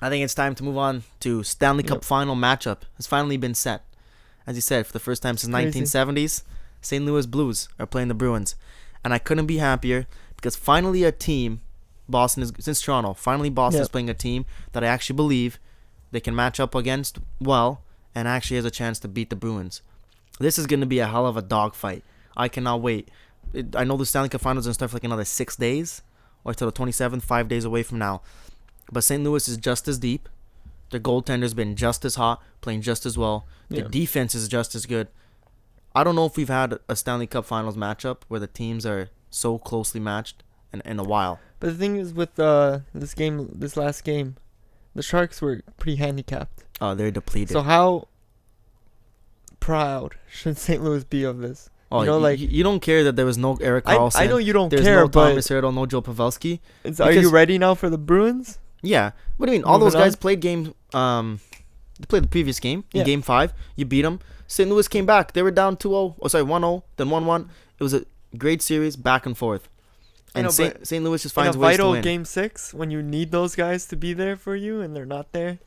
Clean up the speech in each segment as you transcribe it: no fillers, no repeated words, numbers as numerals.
I think it's time to move on to Stanley Cup final matchup. It's finally been set. As you said, for the first time since 1970s, St. Louis Blues are playing the Bruins. And I couldn't be happier because finally a team, Boston is, since Toronto, finally Boston is playing a team that I actually believe they can match up against well and actually has a chance to beat the Bruins. This is going to be a hell of a dogfight. I cannot wait. I know the Stanley Cup Finals is going to start for like another 6 days or till the 27th, 5 days away from now. But St. Louis is just as deep. Their goaltender's been just as hot, playing just as well. Their defense is just as good. I don't know if we've had a Stanley Cup Finals matchup where the teams are so closely matched in a while. But the thing is with this last game, the Sharks were pretty handicapped. Oh, they're depleted. So how proud should St. Louis be of this? Oh, you don't care that there was no Erik Karlsson. I know you don't There's care, no but Thomas Hertl, no Joe Pavelski. Are you ready now for the Bruins? Yeah. What do you mean? All those guys played game. They played the previous game in Game 5. You beat them. St. Louis came back. They were down 2-0. Oh, sorry, 1-0, then 1-1. It was a great series, back and forth. And St. Louis just finds ways to win. In a vital Game 6, when you need those guys to be there for you and they're not there.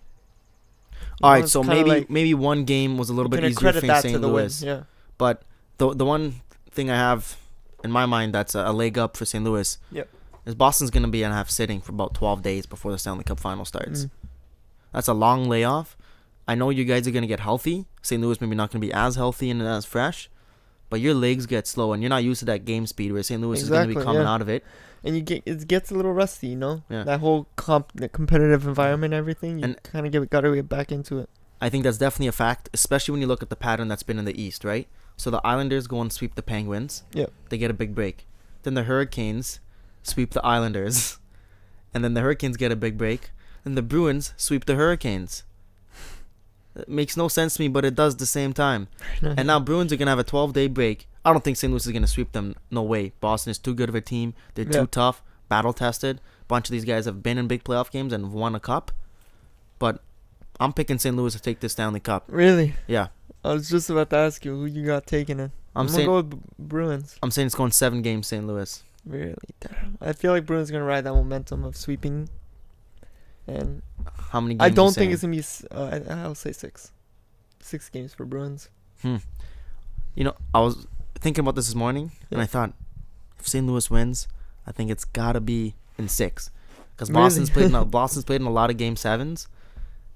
All right, so maybe one game was a little bit easier for St. Louis. Yeah. But the one thing I have in my mind that's a leg up for St. Louis is Boston's going to be have sitting for about 12 days before the Stanley Cup Final starts. That's a long layoff. I know you guys are going to get healthy. St. Louis maybe not going to be as healthy and as fresh. But your legs get slow, and you're not used to that game speed where St. Louis is going to be coming out of it. And it gets a little rusty, you know? Yeah. That whole the competitive environment and everything, you kind of got to get back into it. I think that's definitely a fact, especially when you look at the pattern that's been in the East, right? So the Islanders go and sweep the Penguins. Yeah. They get a big break. Then the Hurricanes sweep the Islanders. And then the Hurricanes get a big break. And the Bruins sweep the Hurricanes. It makes no sense to me, but it does at the same time. And now Bruins are going to have a 12-day break. I don't think St. Louis is going to sweep them. No way. Boston is too good of a team. They're too tough, battle-tested. A bunch of these guys have been in big playoff games and won a cup. But I'm picking St. Louis to take this Stanley Cup. Really? Yeah. I was just about to ask you who you got taking it. I'm going to go with Bruins. I'm saying it's going 7 games St. Louis. Really? I feel like Bruins are going to ride that momentum of sweeping. And how many games I don't think it's going to be, I'll say 6. 6 games for Bruins. You know, I was thinking about this morning, and I thought, if St. Louis wins, I think it's got to be in 6. Because Boston's played in a lot of Game 7s.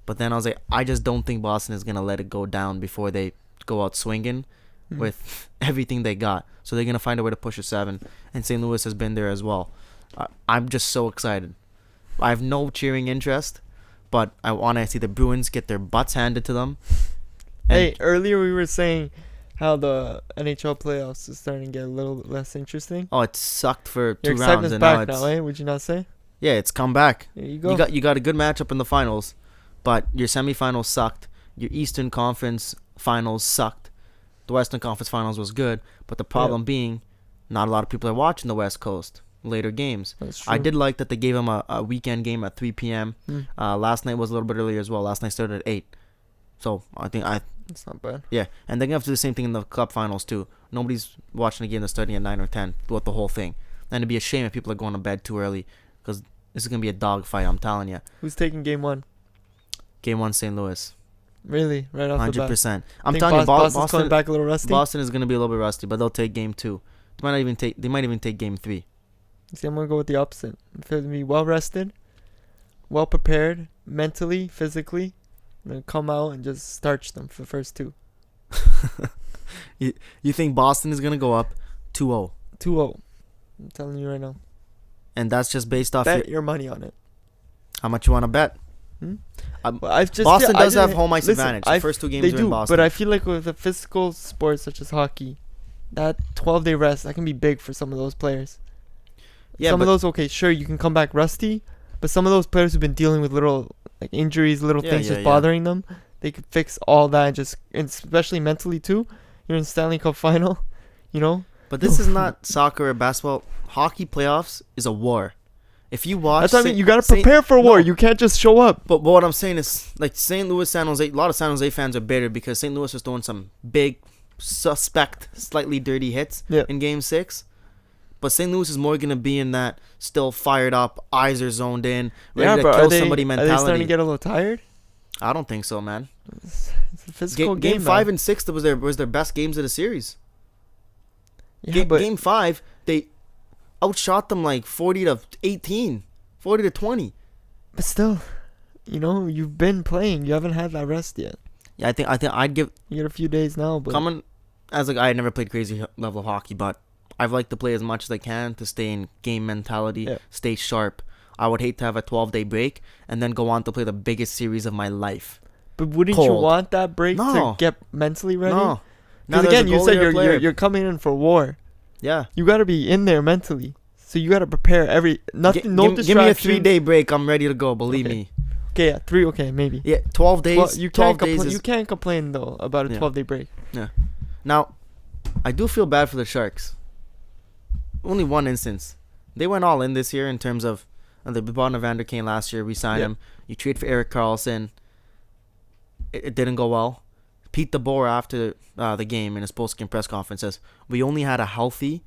But then I was like, I just don't think Boston is going to let it go down before they go out swinging with everything they got. So they're going to find a way to push a 7. And St. Louis has been there as well. I'm just so excited. I have no cheering interest, but I want to see the Bruins get their butts handed to them. Hey, earlier we were saying how the NHL playoffs is starting to get a little less interesting. Oh, it sucked for 2 rounds. Your excitement's back now, eh? Would you not say? Yeah, it's come back. There you go. You got a good matchup in the finals, but your semifinals sucked. Your Eastern Conference finals sucked. The Western Conference finals was good, but the problem being, not a lot of people are watching the West Coast later games. That's true. I did like that they gave them a weekend game at 3 p.m. Last night was a little bit earlier as well. Last night started at 8. So I think it's not bad. Yeah, and they're going to have to do the same thing in the Cup Finals too. Nobody's watching a game that's starting at 9 or 10 throughout the whole thing. And it'd be a shame if people are going to bed too early because this is going to be a dogfight, I'm telling you. Who's taking Game 1? Game 1, St. Louis. Really? Right off 100%. The bat? 100%. I'm telling you, Boston's coming back a little rusty? Boston is going to be a little bit rusty, but they'll take Game 2. They might even take Game 3. See, I'm going to go with the opposite. I'm going to be well-rested, well-prepared, mentally, physically. I'm going to come out and just starch them for the first 2. You think Boston is going to go up 2-0? 2-0. I'm telling you right now. And that's just based off... Bet your money on it. How much you want to bet? Boston does have home ice advantage. The first 2 games are in Boston. But I feel like with a physical sport such as hockey, that 12-day rest, that can be big for some of those players. Yeah, some of those, okay, sure, you can come back rusty, but some of those players who've been dealing with little injuries, things just bothering them, they could fix all that, and especially mentally too. You're in Stanley Cup Final, you know. But this is not soccer or basketball. Hockey playoffs is a war. If you watch, that's what I mean. You got to prepare for war. You can't just show up. But what I'm saying is, like St. Louis, San Jose, a lot of San Jose fans are bitter because St. Louis was throwing some big, suspect, slightly dirty hits in Game 6. But St. Louis is more gonna be in that still fired up, eyes are zoned in, ready Yeah, to but kill somebody are they mentality. starting to get a little tired? I don't think so, man. It's a physical Game game. 5 and 6 was their best games of the series. Yeah, but Game 5, they outshot them like 40-18, 40-20. But still, you've been playing. You haven't had that rest yet. Yeah, I think I'd give You get a few days now, but coming as a guy. I never played crazy level of hockey, but I've liked to play as much as I can to stay in game mentality, stay sharp. I would hate to have a 12-day break and then go on to play the biggest series of my life. But wouldn't you want that break to get mentally ready? No. Because again, you said you're coming in for war. Yeah. You got to be in there mentally. So you got to prepare no distractions. Give me a 3-day break. I'm ready to go. Believe me. Okay, yeah, 3. Okay, maybe. Yeah, 12 days. Well, you 12 can't days you can't complain though about a 12-day break. Yeah. Now, I do feel bad for the Sharks. Only one instance. They went all in this year in terms of they bought Evander Kane last year. We signed him. You trade for Erik Karlsson. It didn't go well. Pete DeBoer after the game in his post-game press conference says we only had a healthy,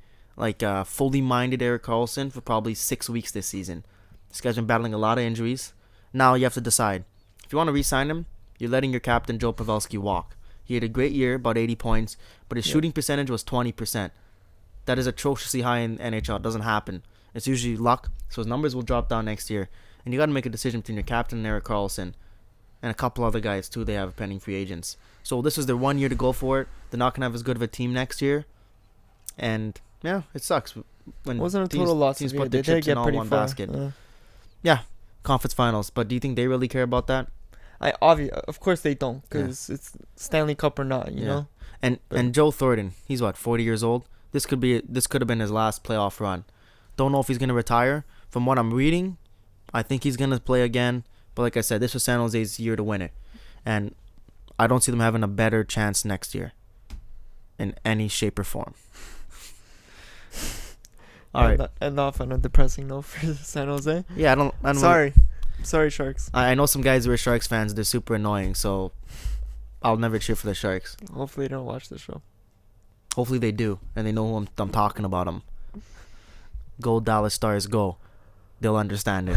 fully minded Erik Karlsson for probably 6 weeks this season. This guy's been battling a lot of injuries. Now you have to decide. If you want to re-sign him, you're letting your captain Joe Pavelski walk. He had a great year, about 80 points, but his shooting percentage was 20%. That is atrociously high in NHL. It doesn't happen. It's usually luck, so his numbers will drop down next year. And you got to make a decision between your captain and Erik Karlsson and a couple other guys too. They have pending free agents. So this is their 1 year to go for it. They're not gonna have as good of a team next year, and yeah, it sucks when wasn't a total loss. Teams Put put the chips in all one basket. Yeah, conference finals. But do you think they really care about that? Of course they don't, because it's Stanley Cup or not, you know. And Joe Thornton, he's 40 years old. This could have been his last playoff run. Don't know if he's gonna retire. From what I'm reading, I think he's gonna play again. But like I said, this was San Jose's year to win it, and I don't see them having a better chance next year, in any shape or form. All right. End off on a depressing note for San Jose. Yeah, I don't. Sorry, Sharks. I know some guys who are Sharks fans. They're super annoying, so I'll never cheer for the Sharks. Hopefully they don't watch the show. Hopefully they do, and they know who I'm talking about them. Go Dallas Stars, go. They'll understand it.